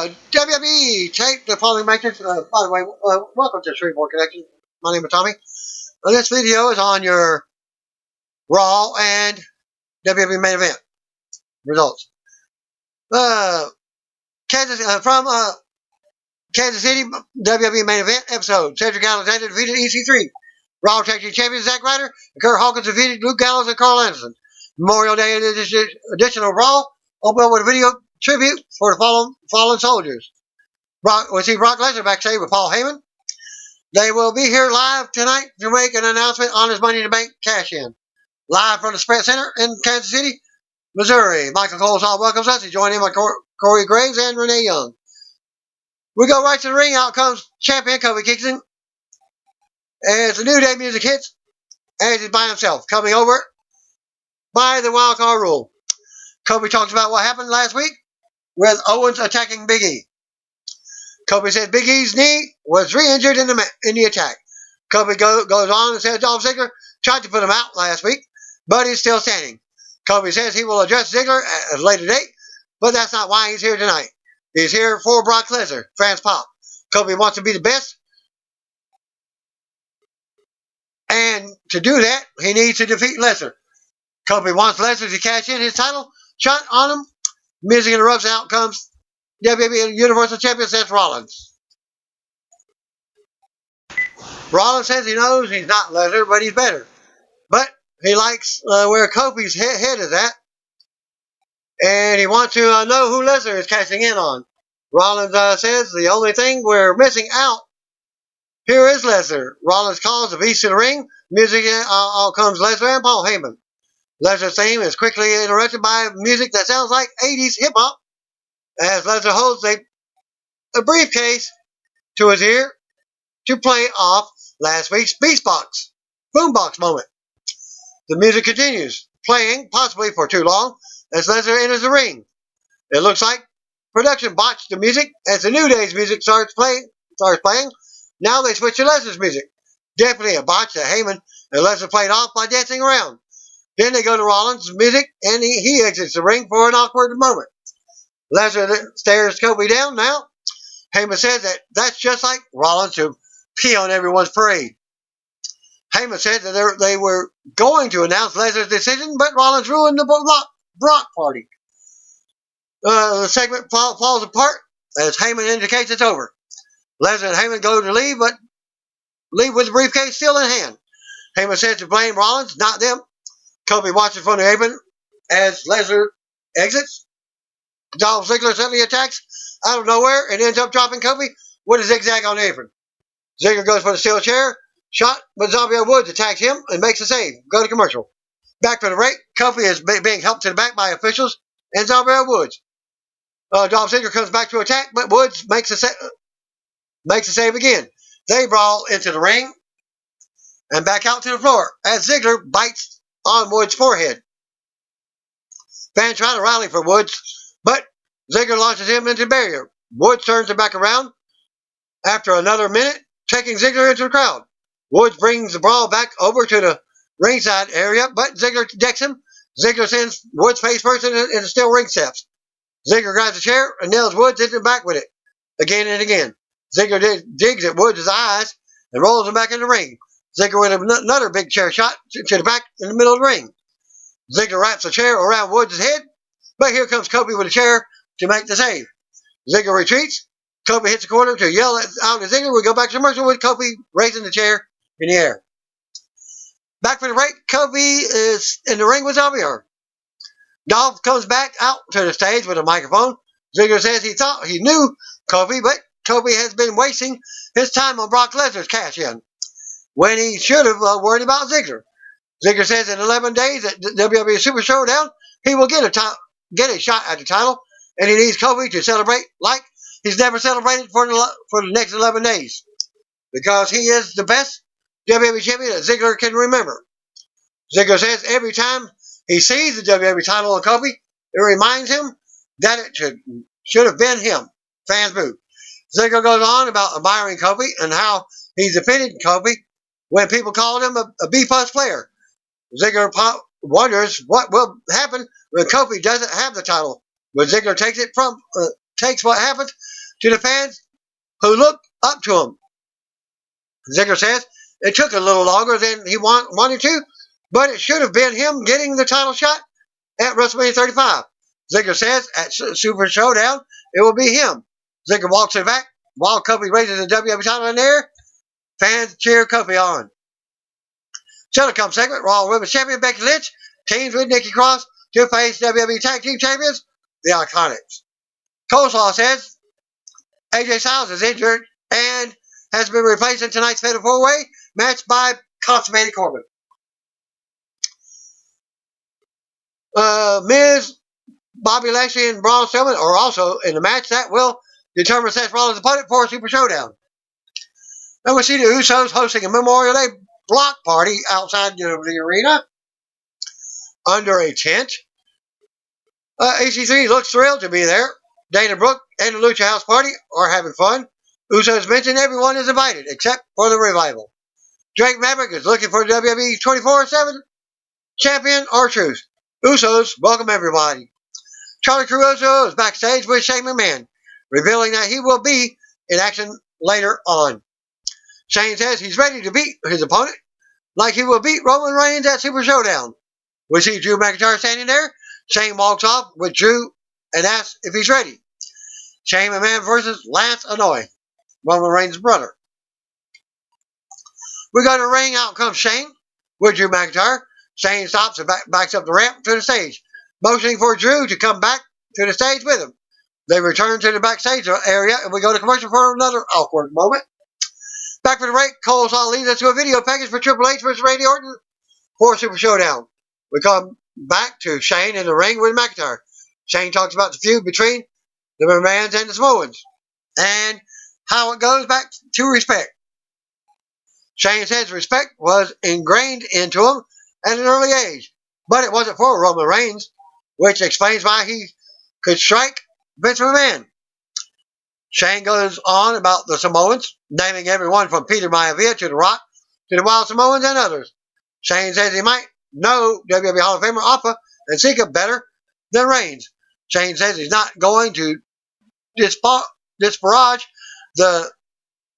WWE tape the following matches. By the way, welcome to Shreveport Connection. My name is Tommy. This video is on your Raw and WWE main event results. From Kansas City WWE main event episode. Cedric Alexander defeated EC3. Raw Tag Team Champions Zack Ryder and Kurt Hawkins defeated Luke Gallows and Carl Anderson. Memorial Day edition of Raw opened with a video tribute for the fallen soldiers. We see Brock Lesnar backstage with Paul Heyman. They will be here live tonight to make an announcement on his Money in the Bank cash-in. Live from the Sprint Center in Kansas City, Missouri. Michael Colesall welcomes us. He's joined in by Corey Graves and Renee Young. We go right to the ring. Out comes champion Kofi Kingston. As the New Day music hits, as he's by himself, coming over by the wild card rule. Kofi talks about what happened last week with Owens attacking Big E. Kofi says Big E's knee was re-injured in the attack. Kofi goes on and says Dolph Ziggler tried to put him out last week, but he's still standing. Kofi says he will address Ziggler at a later date, but that's not why he's here tonight. He's here for Brock Lesnar. Fans pop. Kofi wants to be the best, and to do that, he needs to defeat Lesnar. Kofi wants Lesnar to cash in his title shot on him. Music interrupts, and out comes WWE Universal Champion Seth Rollins. Rollins says he knows he's not Lesnar, but he's better. But he likes where Kofi's head is at, and he wants to know who Lesnar is cashing in on. Rollins says the only thing we're missing out here is Lesnar. Rollins calls the beast to the ring. Music out comes Lesnar and Paul Heyman. Lesnar's theme is quickly interrupted by music that sounds like 80s hip-hop as Lesnar holds a briefcase to his ear to play off last week's Beastbox boombox moment. The music continues, playing possibly for too long as Lesnar enters the ring. It looks like production botched the music as the New Day's music starts playing. Now they switch to Lesnar's music. Definitely a botch that Heyman and Lesnar played off by dancing around. Then they go to Rollins' music, and he exits the ring for an awkward moment. Lesnar stares Kofi down now. Heyman says that's just like Rollins to pee on everyone's parade. Heyman said that they were going to announce Lesnar's decision, but Rollins ruined the Brock party. The segment falls apart as Heyman indicates it's over. Lesnar and Heyman go to leave, but leave with the briefcase still in hand. Heyman says to blame Rollins, not them. Kofi watches from the apron as Lesnar exits. Dolph Ziggler suddenly attacks out of nowhere and ends up dropping Kofi with a zigzag on the apron. Ziggler goes for the steel chair shot, but Xavier Woods attacks him and makes a save. Go to commercial. Back for the break. Kofi is being helped to the back by officials and Xavier Woods. Dolph Ziggler comes back to attack, but Woods makes a save again. They brawl into the ring and back out to the floor as Ziggler bites on Woods' forehead. Fans try to rally for Woods, but Ziggler launches him into the barrier. Woods turns him back around after another minute, taking Ziggler into the crowd. Woods brings the brawl back over to the ringside area, but Ziggler decks him. Ziggler sends Woods face first into the steel ring steps. Ziggler grabs a chair and nails Woods into the back with it, again and again. Ziggler digs at Woods' eyes and rolls him back in the ring. Ziggler with another big chair shot to the back in the middle of the ring. Ziggler wraps a chair around Woods' head, but here comes Kofi with a chair to make the save. Ziggler retreats. Kofi hits the corner to yell out at Ziggler. We go back to commercial with Kofi raising the chair in the air. Back for the break. Kofi is in the ring with Xavier. Dolph comes back out to the stage with a microphone. Ziggler says he thought he knew Kofi, but Kofi has been wasting his time on Brock Lesnar's cash-in when he should have worried about Ziggler. Ziggler says in 11 days at WWE Super Showdown, he will get a shot at the title, and he needs Kofi to celebrate like he's never celebrated for the next 11 days, because he is the best WWE champion that Ziggler can remember. Ziggler says every time he sees the WWE title on Kofi, it reminds him that it should have been him. Fans boo. Ziggler goes on about admiring Kofi and how he's defeated Kofi when people called him a B-plus player. Ziggler wonders what will happen when Kofi doesn't have the title. When Ziggler takes what happens to the fans who looked up to him. Ziggler says it took a little longer than he wanted to, but it should have been him getting the title shot at WrestleMania 35. Ziggler says at Super Showdown, it will be him. Ziggler walks to the back while Kofi raises the WWE title in the air. Fans cheer Kofi on. Telecom segment, Raw Women's Champion Becky Lynch teams with Nikki Cross to face WWE Tag Team Champions, the Iconics. Coleslaw says AJ Styles is injured and has been replaced in tonight's Fatal 4-Way match by Constipated Corbin. Miz, Bobby Lashley, and Braun Strowman are also in the match that will determine Seth Rollins' opponent for a Super Showdown. And we see the Usos hosting a Memorial Day block party outside the arena under a tent. EC3 looks thrilled to be there. Dana Brooke and the Lucha House Party are having fun. Usos mentioned everyone is invited except for the Revival. Drake Maverick is looking for WWE 24/7 champion R-Truth. Usos welcome everybody. Charlie Caruso is backstage with Shane McMahon, revealing that he will be in action later on. Shane says he's ready to beat his opponent, like he will beat Roman Reigns at Super Showdown. We see Drew McIntyre standing there. Shane walks off with Drew and asks if he's ready. Shane McMahon versus Lance Anoa'i, Roman Reigns' brother. We go to the ring. Out comes Shane with Drew McIntyre. Shane stops and backs up the ramp to the stage, motioning for Drew to come back to the stage with him. They return to the backstage area, and we go to commercial for another awkward moment. Back for the break, Coleslaw leads us to a video package for Triple H versus Randy Orton for Super Showdown. We come back to Shane in the ring with McIntyre. Shane talks about the feud between the McMahons and the Samoans and how it goes back to respect. Shane says respect was ingrained into him at an early age, but it wasn't for Roman Reigns, which explains why he could strike Vince McMahon. Shane goes on about the Samoans, naming everyone from Peter Maivia to The Rock to the Wild Samoans and others. Shane says he might know WWE Hall of Famer Alpha and Sika better than Reigns. Shane says he's not going to disparage the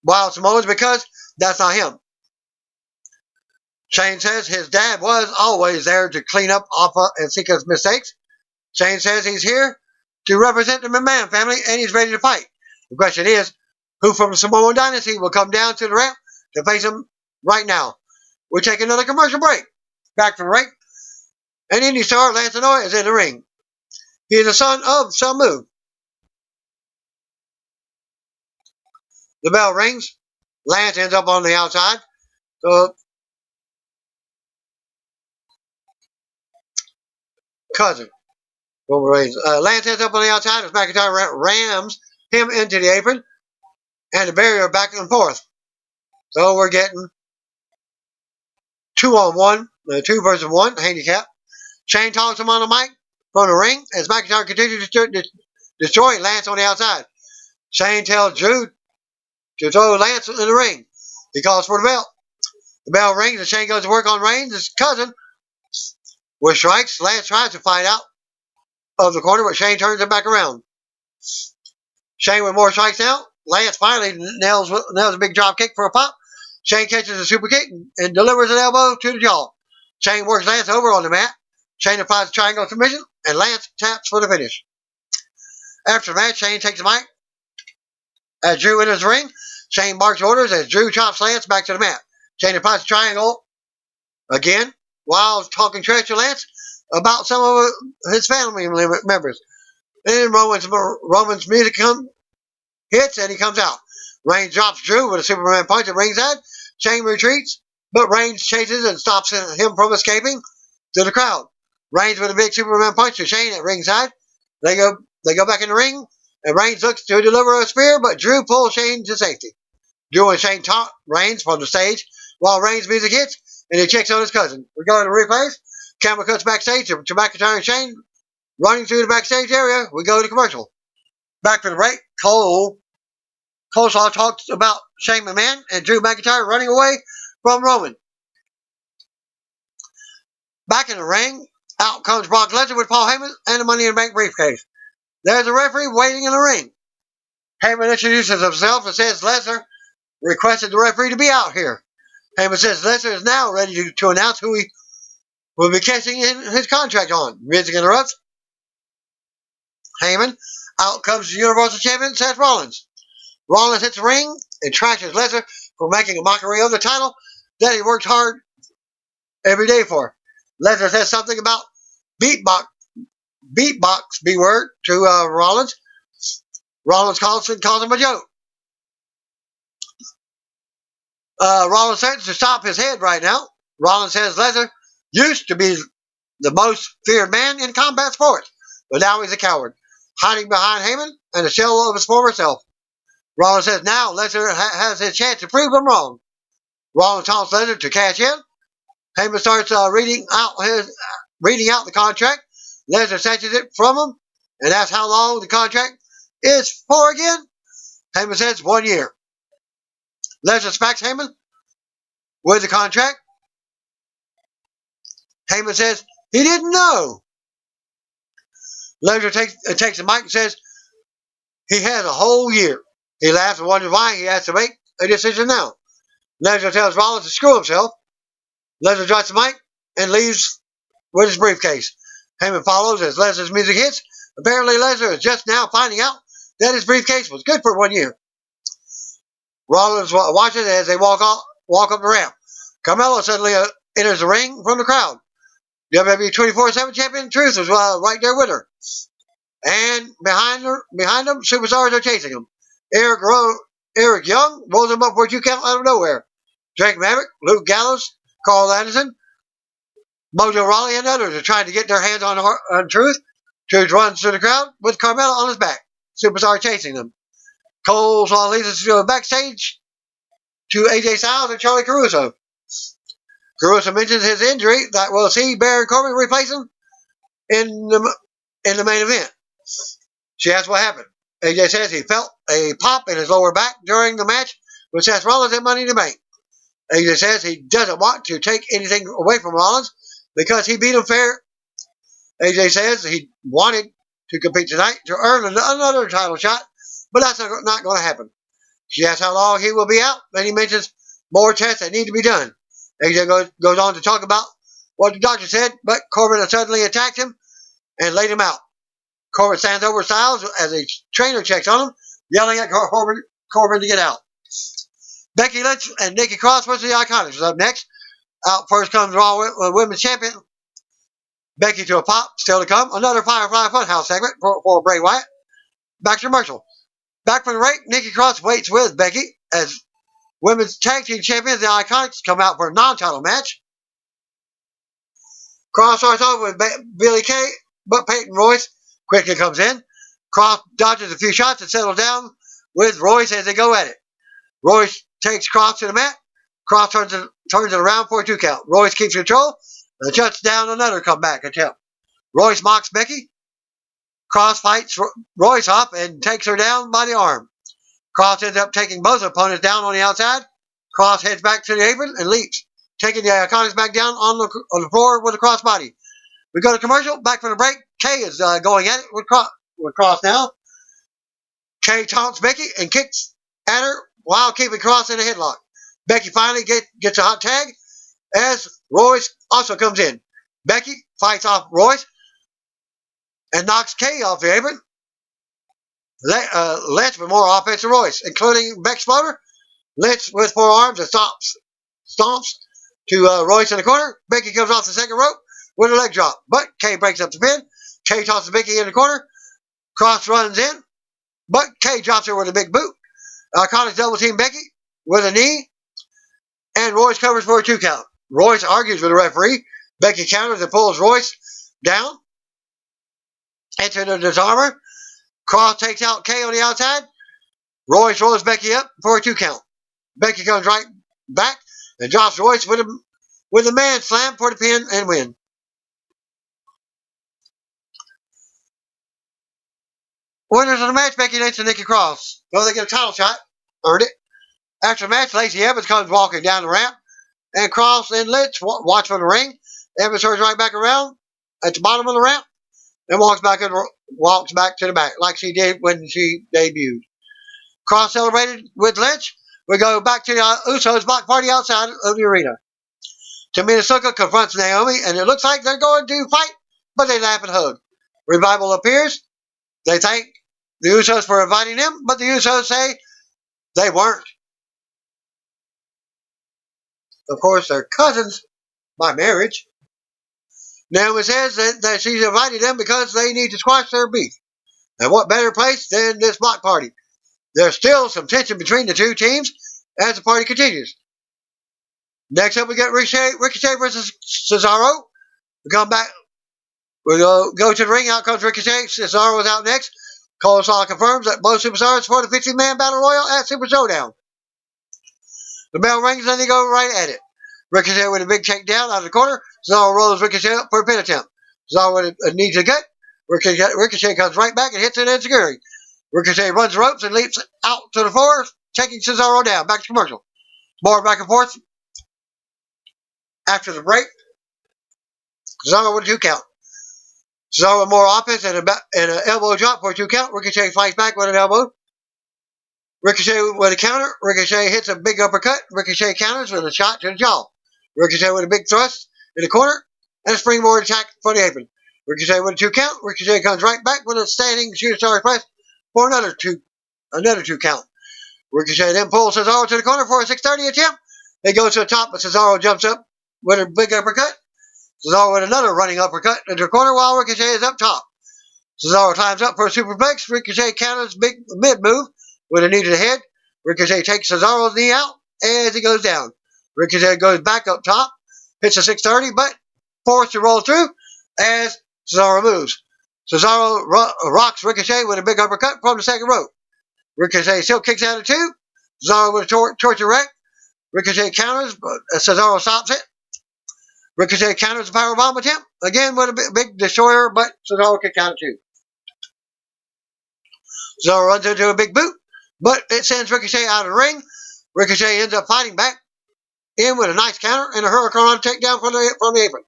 Wild Samoans because that's not him. Shane says his dad was always there to clean up Alpha and Sika's mistakes. Shane says he's here to represent the McMahon family and he's ready to fight. The question is, who from the Samoan Dynasty will come down to the ramp to face him right now? We'll take another commercial break. Back from the break, and indie star Lance Anoa'i is in the ring. He is the son of Samu. The bell rings. Lance ends up on the outside. Cousin. Lance ends up on the outside as McIntyre rams him into the apron and the barrier back and forth. So we're getting 2-on-1, 2 versus 1 handicap. Shane talks him on the mic from the ring as McIntyre continues to destroy Lance on the outside. Shane tells Drew to throw Lance in the ring. He calls for the bell. The bell rings and Shane goes to work on Reigns, his cousin, with strikes. Lance tries to fight out of the corner, but Shane turns him back around. Shane with more strikes now. Lance finally nails a big drop kick for a pop. Shane catches a super kick and delivers an elbow to the jaw. Shane works Lance over on the mat. Shane applies a triangle submission, and Lance taps for the finish. After the match, Shane takes the mic. As Drew enters the ring, Shane barks orders as Drew chops Lance back to the mat. Shane applies a triangle again while talking trash to Lance about some of his family members. Then Roman's music hits and he comes out. Reigns drops Drew with a Superman punch at ringside. Shane retreats, but Reigns chases and stops him from escaping to the crowd. Reigns with a big Superman punch to Shane at ringside. They go back in the ring, and Reigns looks to deliver a spear, but Drew pulls Shane to safety. Drew and Shane taunt Reigns from the stage while Reigns' music hits, and he checks on his cousin. We go to the replays. Camera cuts backstage to McIntyre and Shane running through the backstage area. We go to commercial. Back for the break. Coleslaw talks about Shane McMahon and Drew McIntyre running away from Roman. Back in the ring, out comes Brock Lesnar with Paul Heyman and the Money in the Bank briefcase. There's a referee waiting in the ring. Heyman introduces himself and says Lesnar requested the referee to be out here. Heyman says Lesnar is now ready to announce who he will be casing in his contract on. Miz interrupts. Heyman. Out comes the Universal Champion Seth Rollins. Rollins hits the ring and trashes Lesnar for making a mockery of the title that he worked hard every day for. Lesnar says something about beatbox B word to Rollins. Rollins calls him a joke. Rollins threatens to stop his head right now. Rollins says Lesnar used to be the most feared man in combat sports, but now he's a coward, hiding behind Heyman and a shell of his former self. Rollins says now Lesnar has his chance to prove him wrong. Rollins taunts Lesnar to cash in. Heyman starts reading out the contract. Lesnar snatches it from him and asks how long the contract is for again. Heyman says 1 year. Lesnar smacks Heyman with the contract. Heyman says he didn't know. Lesnar takes the mic and says he has a whole year. He laughs and wonders why he has to make a decision now. Lesnar tells Rollins to screw himself. Lesnar drops the mic and leaves with his briefcase. Heyman follows as Lesnar's music hits. Apparently Lesnar is just now finding out that his briefcase was good for 1 year. Rollins watches as they walk up the ramp. Carmelo suddenly enters the ring from the crowd. WWE 24/7 champion Truth was right there with her. And behind them, superstars are chasing him. Eric Young rolls him up for a 2 count out of nowhere. Drake Maverick, Luke Gallows, Carl Anderson, Mojo Rawley, and others are trying to get their hands on Truth. Truth runs through the crowd with Carmelo on his back. Superstar chasing them. Cole Swan leads us to a backstage to AJ Styles and Charlie Caruso. Caruso mentions his injury that will see Baron Corbin replace him in the main event. She asks what happened. AJ says he felt a pop in his lower back during the match with Seth Rollins at Money in the Bank. AJ says he doesn't want to take anything away from Rollins because he beat him fair. AJ says he wanted to compete tonight to earn another title shot, but that's not going to happen. She asks how long he will be out, and he mentions more tests that need to be done. AJ goes on to talk about what the doctor said, but Corbin suddenly attacked him and laid him out. Corbin stands over Styles as a trainer checks on him, yelling at Corbin to get out. Becky Lynch and Nikki Cross versus the Iconics is up next. Out first comes Raw Women's Champion Becky to a pop, still to come. Another Firefly Funhouse segment for Bray Wyatt. Back to commercial. Back from the break, Nikki Cross waits with Becky as Women's Tag Team Champions, the Iconics, come out for a non-title match. Cross starts off with Billie Kay, but Peyton Royce quickly comes in. Cross dodges a few shots and settles down with Royce as they go at it. Royce takes Cross to the mat. Cross turns it around for a 2 count. Royce keeps control and shuts down another comeback attempt. Royce mocks Becky. Cross fights Royce up and takes her down by the arm. Cross ends up taking both opponents down on the outside. Cross heads back to the apron and leaps, taking the Iconics back down on the floor with a crossbody. We go to commercial. Back from the break. Kay is going at it with Cross now. Kay taunts Becky and kicks at her while keeping Cross in a headlock. Becky finally gets a hot tag as Royce also comes in. Becky fights off Royce and knocks Kay off the apron. Lynch with more offense to Royce, including Beck Exploder. Lynch with forearms and stomps to Royce in the corner. Becky comes off the second rope with a leg drop, but Kay breaks up the pin. Kay tosses Becky in the corner. Cross runs in, but Kay drops her with a big boot. Iconics double team Becky with a knee, and Royce covers for a 2 count. Royce argues with the referee. Becky counters and pulls Royce down. Enter the disarmer. Cross takes out Kay on the outside. Royce rolls Becky up for a 2 count. Becky comes right back and drops Royce with a man slam for the pin and win. Winners of the match, Becky Lynch and Nikki Cross. Well, they get a title shot. Earned it. After the match, Lacey Evans comes walking down the ramp, and Cross and Lynch watch from the ring. Evans turns right back around at the bottom of the ramp and walks back to the back like she did when she debuted. Cross celebrated with Lynch. We go back to the Usos block party outside of the arena. Tamina Snuka confronts Naomi, and it looks like they're going to fight, but they laugh and hug. Revival appears. They thank the Usos for inviting them, but the Usos say they weren't. Of course, they're cousins by marriage. Naomi says that she's invited them because they need to squash their beef. And what better place than this block party? There's still some tension between the two teams as the party continues. Next up, we get Ricochet versus Cesaro. We come back. We go to the ring. Out comes Ricochet. Cesaro is out next. Cole Saw confirms that both superstars for the 50-man battle royal at Super Showdown. The bell rings and they go right at it. Ricochet with a big takedown out of the corner. Cesaro rolls Ricochet up for a pin attempt. Cesaro with a knee to the gut. Ricochet comes right back and hits an enziguri. Ricochet runs the ropes and leaps out to the floor, taking Cesaro down. Back to commercial. More back and forth. After the break, Cesaro with a 2 count. Cesaro with more offense and an elbow drop for a 2 count. Ricochet fights back with an elbow. Ricochet with a counter. Ricochet hits a big uppercut. Ricochet counters with a shot to the jaw. Ricochet with a big thrust in the corner and a springboard attack for the apron. Ricochet with a 2 count. Ricochet comes right back with a standing shooting star press for another two count. Ricochet then pulls Cesaro to the corner for a 630 attempt. They go to the top, but Cesaro jumps up with a big uppercut. Cesaro with another running uppercut into the corner while Ricochet is up top. Cesaro climbs up for a superplex. Ricochet counters big mid move with a knee to the head. Ricochet takes Cesaro's knee out as he goes down. Ricochet goes back up top, hits a 630, but forced to roll through as Cesaro moves. Cesaro rocks Ricochet with a big uppercut from the second rope. Ricochet still kicks out of 2. Cesaro with a torture rack. Ricochet counters, but Cesaro stops it. Ricochet counters the powerbomb attempt, again with a big destroyer, but Cesaro kicks out of 2. Cesaro runs into a big boot, but it sends Ricochet out of the ring. Ricochet ends up fighting back in with a nice counter and a hurricane takedown from the apron,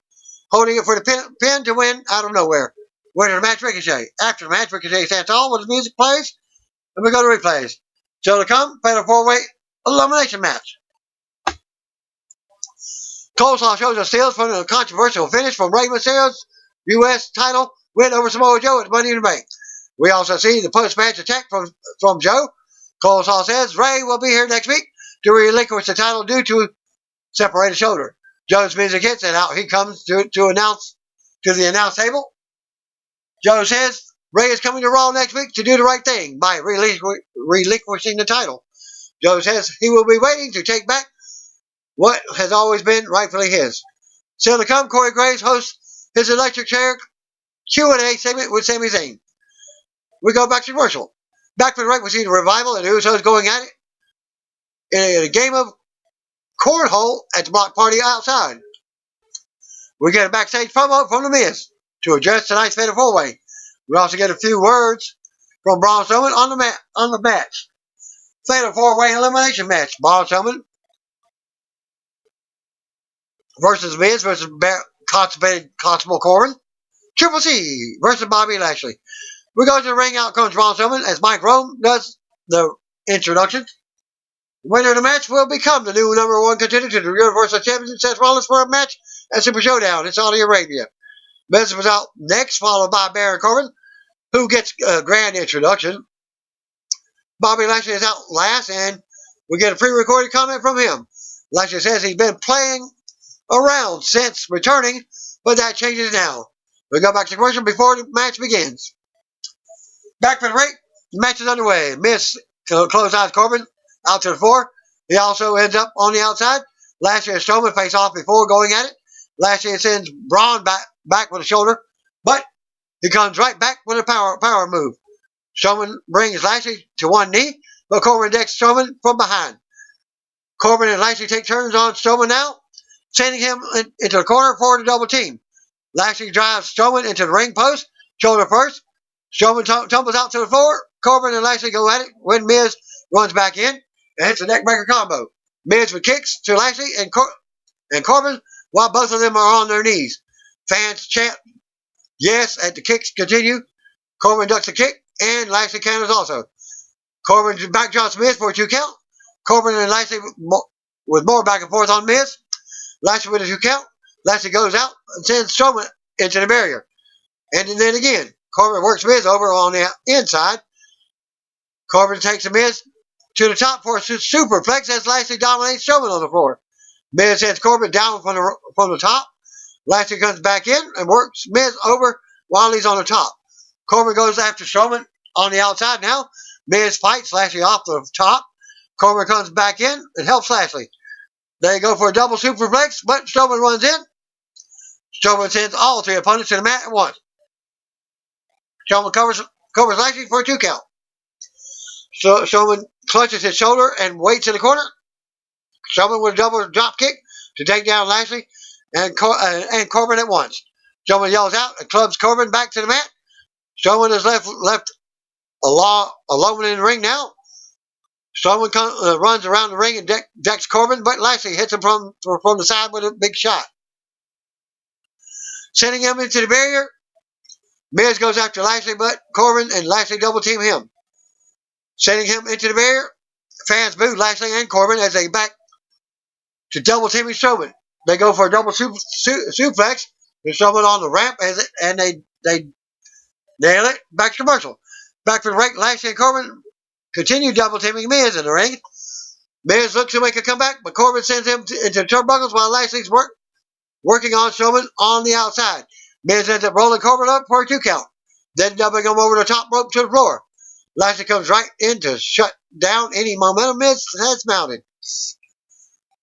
holding it for the pin to win out of nowhere. Winner of the match, Ricochet. After the match, Ricochet stands tall with the music plays, and we go to replays. So to come, Fatal 4-Way elimination match. Coleslaw shows us steals from a controversial finish from Rey Mysterio's U.S. title win over Samoa Joe at Money in the Bank. We also see the post-match attack from Joe. Coleslaw says Rey will be here next week to relinquish the title due to separated shoulder. Joe's music hits and out he comes to the announce table. Joe says Rey is coming to Raw next week to do the right thing by relinquishing the title. Joe says he will be waiting to take back what has always been rightfully his. Still to come, Corey Graves hosts his electric chair Q&A segment with Sami Zayn. We go back to commercial. Back for the break, we see the Revival and the Usos going at it in a game of cornhole at the block party outside. We get a backstage promo from The Miz to address tonight's Fatal 4-Way. We also get a few words from Braun Strowman on the match. Fatal 4-Way elimination match. Braun Strowman versus Miz versus constipated Constable Corbin. Triple C versus Bobby Lashley. We go to the ring. Out comes Braun Strowman as Mike Rome does the introduction. The winner of the match will become the new #1 contender to the Universal Championship, Seth Rollins, for a match at Super Showdown in Saudi Arabia. Miz was out next, followed by Baron Corbin, who gets a grand introduction. Bobby Lashley is out last, and we get a pre-recorded comment from him. Lashley says he's been playing around since returning, but that changes now. We go back to commercial before the match begins. Back for the break. The match is underway. Miz closes out Corbin out to the floor. He also ends up on the outside. Lashley and Strowman face off before going at it. Lashley sends Braun back with a shoulder, but he comes right back with a power move. Strowman brings Lashley to one knee, but Corbin decks Strowman from behind. Corbin and Lashley take turns on Strowman now, sending him into the corner for the double team. Lashley drives Strowman into the ring post, shoulder first. Strowman tumbles out to the floor. Corbin and Lashley go at it when Miz runs back in and hits a neckbreaker combo. Miz with kicks to Lashley and Corbin while both of them are on their knees. Fans chant yes as the kicks continue. Corbin ducks a kick and Lashley counters also. Corbin back drops Miz for a 2 count. Corbin and Lashley with more back and forth on Miz. Lashley with a 2 count. Lashley goes out and sends Strowman into the barrier. And then again, Corbin works Miz over on the inside. Corbin takes the Miz to the top for a superplex as Lashley dominates Strowman on the floor. Miz sends Corbin down from the top. Lashley comes back in and works Miz over while he's on the top. Corbin goes after Strowman on the outside now. Miz fights Lashley off the top. Corbin comes back in and helps Lashley. They go for a double superplex, but Strowman runs in. Strowman sends all 3 opponents to the mat at once. Strowman covers Lashley for a 2 count. So Strowman clutches his shoulder and waits in the corner. Strowman with a double drop kick to take down Lashley and Corbin at once. Strowman yells out and clubs Corbin back to the mat. Strowman is left alone in the ring now. Strowman runs around the ring and decks Corbin, but Lashley hits him from the side with a big shot. Sending him into the barrier. Miz goes after Lashley, but Corbin and Lashley double team him. Sending him into the barrier. Fans boo Lashley and Corbin as they back to double teaming Strowman. They go for a double suplex. There's Strowman on the ramp and they nail it. Back to commercial. Back for the break. Lashley and Corbin continue double teaming Miz in the ring. Miz looks to make a comeback, but Corbin sends him into turnbuckles while Lashley's working on Strowman on the outside. Miz ends up rolling Corbin up for a 2 count. Then dumping him over the top rope to the floor. Lashley comes right in to shut down any momentum Miz has mounted.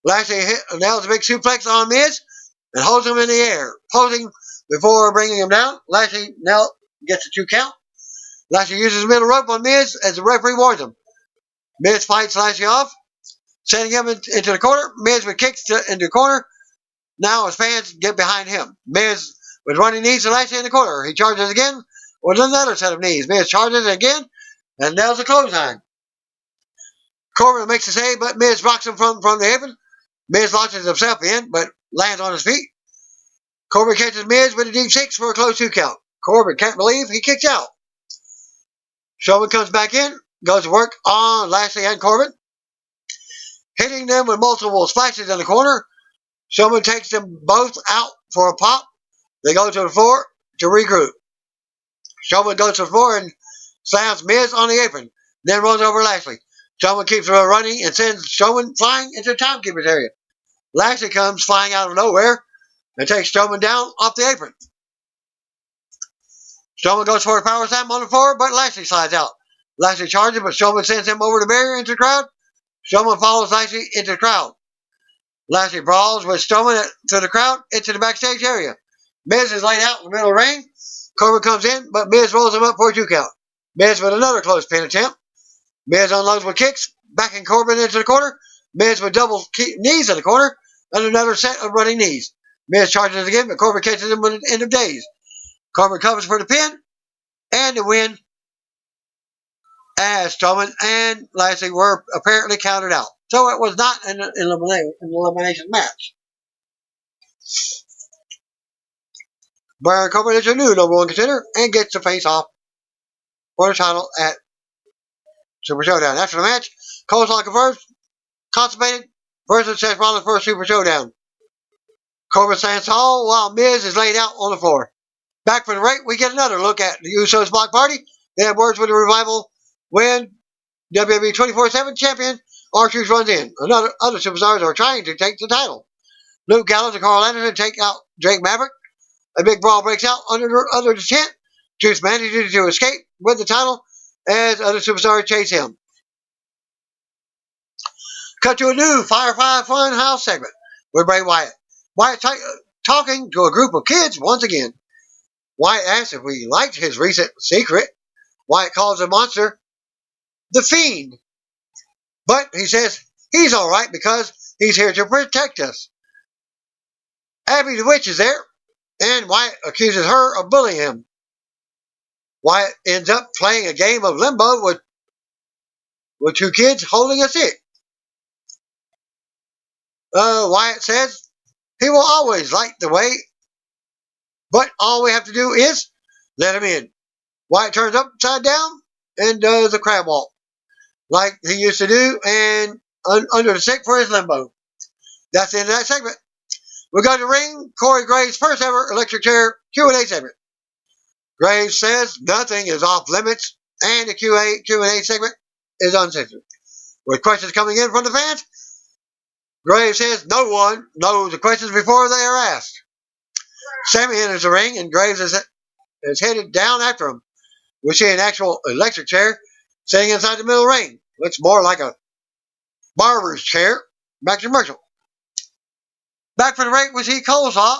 Lashley nails a big suplex on Miz and holds him in the air, posing before bringing him down. Lashley now gets a 2 count. Lashley uses the middle rope on Miz as the referee warns him. Miz fights Lashley off, sending him into the corner. Miz with kicks into the corner. Now his fans get behind him. Miz with running knees to Lashley in the corner. He charges again with another set of knees. Miz charges again and nails a clothesline. Corbin makes a save, but Miz rocks him from the apron. Miz launches himself in, but lands on his feet. Corbin catches Miz with a deep 6 for a close 2 count. Corbin can't believe he kicks out. Strowman comes back in, goes to work on Lashley and Corbin, hitting them with multiple splashes in the corner. Strowman takes them both out for a pop. They go to the floor to regroup. Strowman goes to the floor and slams Miz on the apron, then runs over Lashley. Strowman keeps running and sends Strowman flying into the timekeeper's area. Lashley comes flying out of nowhere and takes Strowman down off the apron. Strowman goes for a power slam on the floor, but Lashley slides out. Lashley charges, but Strowman sends him over the barrier into the crowd. Strowman follows Lashley into the crowd. Lashley brawls with Strowman to the crowd into the backstage area. Miz is laid out in the middle of the ring. Corbin comes in, but Miz rolls him up for a 2 count. Miz with another close pin attempt. Miz unloads with kicks, backing Corbin into the corner. Miz with double knees in the corner, and another set of running knees. Miz charges again, but Corbin catches him with an end of days. Corbin covers for the pin and the win, as Strowman and Lashley were apparently counted out. So it was not an elimination match. Baron Corbin is your new #1 contender and gets to face off for the title at Super Showdown. After the match, Coleslaw confirms Consummated versus Seth Rollins for a Super Showdown. Corbin stands tall while Miz is laid out on the floor. Back for the break, we get another look at the Usos Block Party. They have words with the Revival when WWE 24/7 champion R-Truth runs in. Other superstars are trying to take the title. Luke Gallows and Carl Anderson take out Drake Maverick. A big brawl breaks out under the tent. Truth manages to escape with the title as other superstars chase him. Cut to a new Firefly Funhouse segment with Bray Wyatt. Wyatt talking to a group of kids once again. Wyatt asks if we liked his recent secret. Wyatt calls the monster the Fiend. But he says he's alright because he's here to protect us. Abby the Witch is there, and Wyatt accuses her of bullying him. Wyatt ends up playing a game of limbo with 2 kids holding a stick. Wyatt says he will always light the way, but all we have to do is let him in. Wyatt turns upside down and does a crab walk. like he used to do, and under the sick for his limbo. That's the end of that segment. We go to the ring. Corey Graves' first ever electric chair Q&A segment. Graves says nothing is off limits, and the Q&A segment is uncensored. With questions coming in from the fans, Graves says no one knows the questions before they are asked. Sammy enters the ring, and Graves is headed down after him. We see an actual electric chair sitting inside the middle of the ring. Looks more like a barber's chair. Back to commercial. Back for the break, we see Coleslaw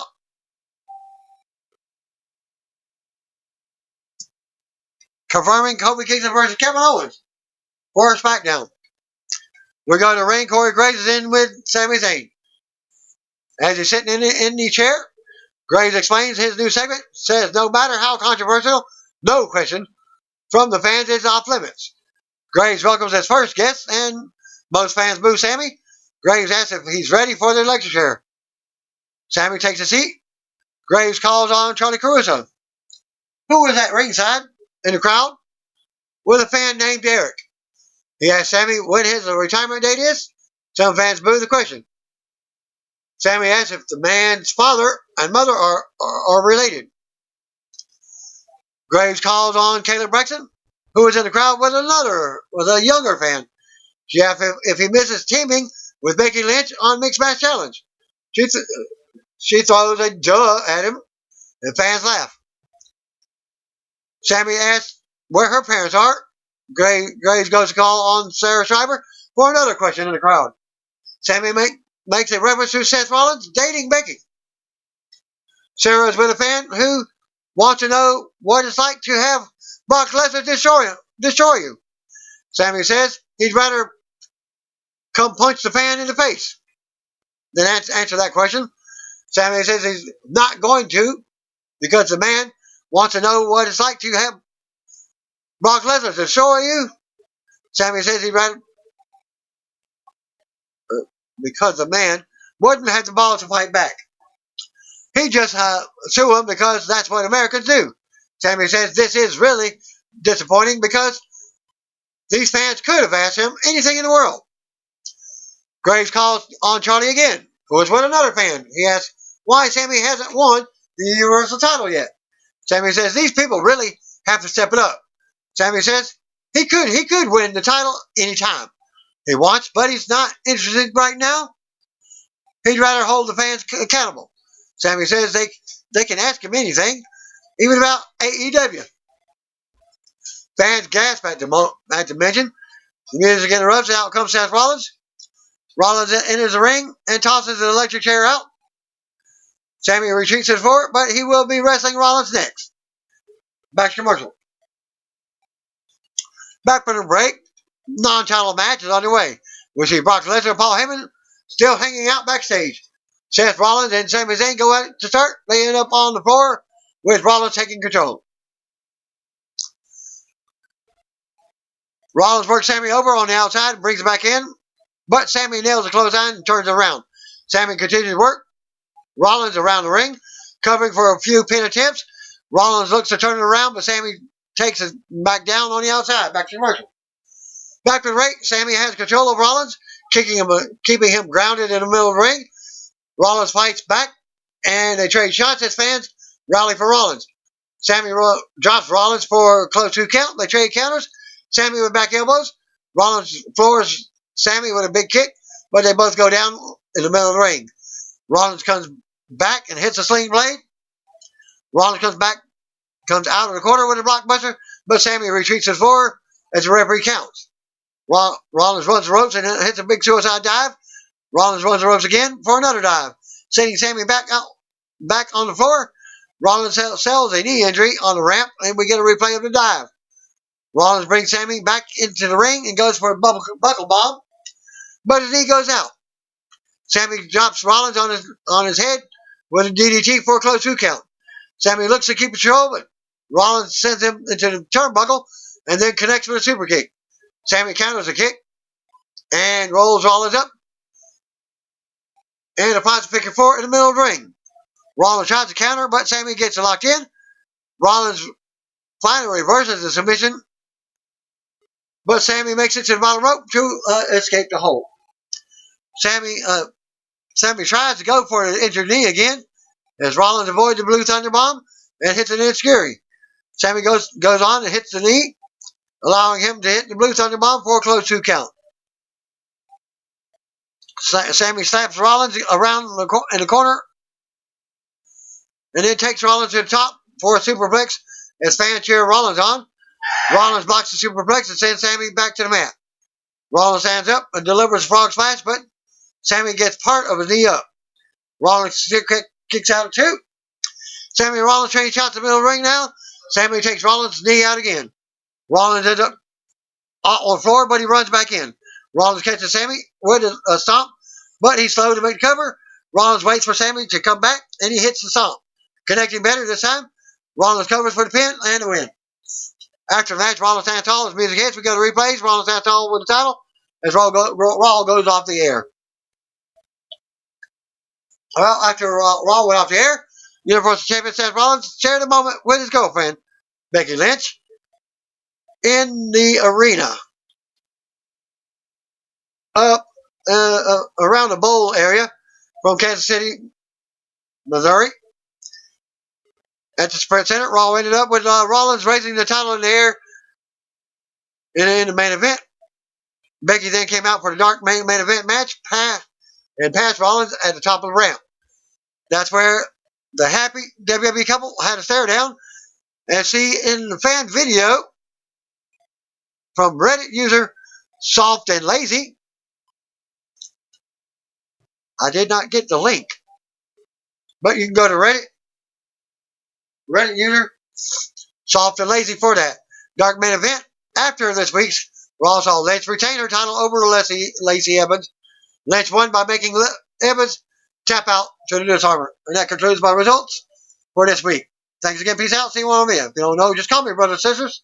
confirming Kofi Kingston versus Kevin Owens for SmackDown. We go to the ring. Corey Graves is in with Sami Zayn. As he's sitting in the chair, Graves explains his new segment, says no matter how controversial, no question from the fans is off limits. Graves welcomes his first guest, and most fans boo Sami. Graves asks if he's ready for the electric chair. Sami takes a seat. Graves calls on Charlie Caruso, who was at ringside in the crowd with a fan named Eric. He asks Sami when his retirement date is. Some fans boo the question. Sami asks if the man's father and mother are related. Graves calls on Kayla Braxton, who was in the crowd with a younger fan. She asks if he misses teaming with Becky Lynch on Mixed Match Challenge. She throws a duh at him, and fans laugh. Sami asks where her parents are. Graves goes to call on Sarah Schreiber for another question in the crowd. Sami makes a reference to Seth Rollins dating Becky. Sarah is with a fan who wants to know what it's like to have Brock Lesnar destroy you. Sami says he'd rather come punch the fan in the face than answer that question. Sami says he's not going to because the man wants to know what it's like to have Brock Lesnar destroy you. Sami says he'd rather because the man wouldn't have the balls to fight back. He just sue him because that's what Americans do. Sami says this is really disappointing because these fans could have asked him anything in the world. Graves calls on Charlie again, who is with another fan. He asks why Sami hasn't won the Universal title yet. Sami says these people really have to step it up. Sami says he could win the title anytime he wants, but he's not interested right now. He'd rather hold the fans accountable. Sami says they can ask him anything, even about AEW. Fans gasp at the mention. The music interrupts, and out comes Seth Rollins. Rollins enters the ring and tosses the electric chair out. Sami retreats his forward, but he will be wrestling Rollins next. Back to commercial. Back from the break, non-title match is underway. We see Brock Lesnar and Paul Heyman still hanging out backstage. Seth Rollins and Sami Zayn go at it to start. They end up on the floor with Rollins taking control. Rollins works Sami over on the outside and brings him back in, but Sami nails the clothesline and turns it around. Sami continues to work. Rollins around the ring, covering for a few pin attempts. Rollins looks to turn it around, but Sami takes it back down on the outside. Back to commercial. Back to the ring. Sami has control of Rollins, keeping him grounded in the middle of the ring. Rollins fights back, and they trade shots as fans rally for Rollins. Sami drops Rollins for a close 2 count. They trade counters. Sami with back elbows. Rollins floors Sami with a big kick, but they both go down in the middle of the ring. Rollins comes back and hits a sling blade. Rollins comes out of the corner with a blockbuster, but Sami retreats his forward as the referee counts. Rollins runs the ropes and hits a big suicide dive. Rollins runs the ropes again for another dive, sending Sami back on the floor. Rollins sells a knee injury on the ramp, and we get a replay of the dive. Rollins brings Sami back into the ring and goes for a buckle bomb, but his knee goes out. Sami drops Rollins on his head with a DDT for a close 2 count. Sami looks to keep control, but Rollins sends him into the turnbuckle and then connects with a super kick. Sami counters the kick and rolls Rollins up and applies a figure 4 in the middle of the ring. Rollins tries to counter, but Sami gets locked in. Rollins finally reverses the submission, But Sammy makes it to the bottom rope to escape the hold. Sammy tries to go for an injured knee again as Rollins avoids the Blue Thunder Bomb and hits an enziguri. Sammy goes on and hits the knee, allowing him to hit the Blue Thunder Bomb for a close 2 count. Sammy slaps Rollins around in the corner and then takes Rollins to the top for a superplex as fans cheer Rollins on. Rollins blocks the superplex and sends Sammy back to the mat. Rollins stands up and delivers a frog splash, but Sammy gets part of his knee up. Rollins kicks out at 2. Sammy and Rollins trade shots in the middle of the ring now. Sammy takes Rollins' knee out again. Rollins ends up on the floor, but he runs back in. Rollins catches Sammy with a stomp, but he's slow to make the cover. Rollins waits for Sammy to come back, and he hits the stomp. Connecting better this time. Rollins covers for the pin and the win. After the match, Rollins stands tall as music hits. We go to replays. Rollins stands tall with the title as Raw goes off the air. Well, after Raw went off the air, Universal Champion Seth Rollins shared a moment with his girlfriend, Becky Lynch, in the arena. Around the bowl area from Kansas City, Missouri. At the Sprint Center, Raw ended up with Rollins raising the title in the air in the main event. Becky then came out for the dark main event match and passed Rollins at the top of the ramp. That's where the happy WWE couple had a stare down and see in the fan video from Reddit user Soft and Lazy. I did not get the link, but you can go to Reddit user Soft and Lazy for that dark main event. After this week's Raw saw Lynch retain her title over Lacey Evans. Lynch won by making Evans tap out to the disarmer. And that concludes my results for this week. Thanks again. Peace out. See you on the video. If you don't know, just call me, brothers and sisters.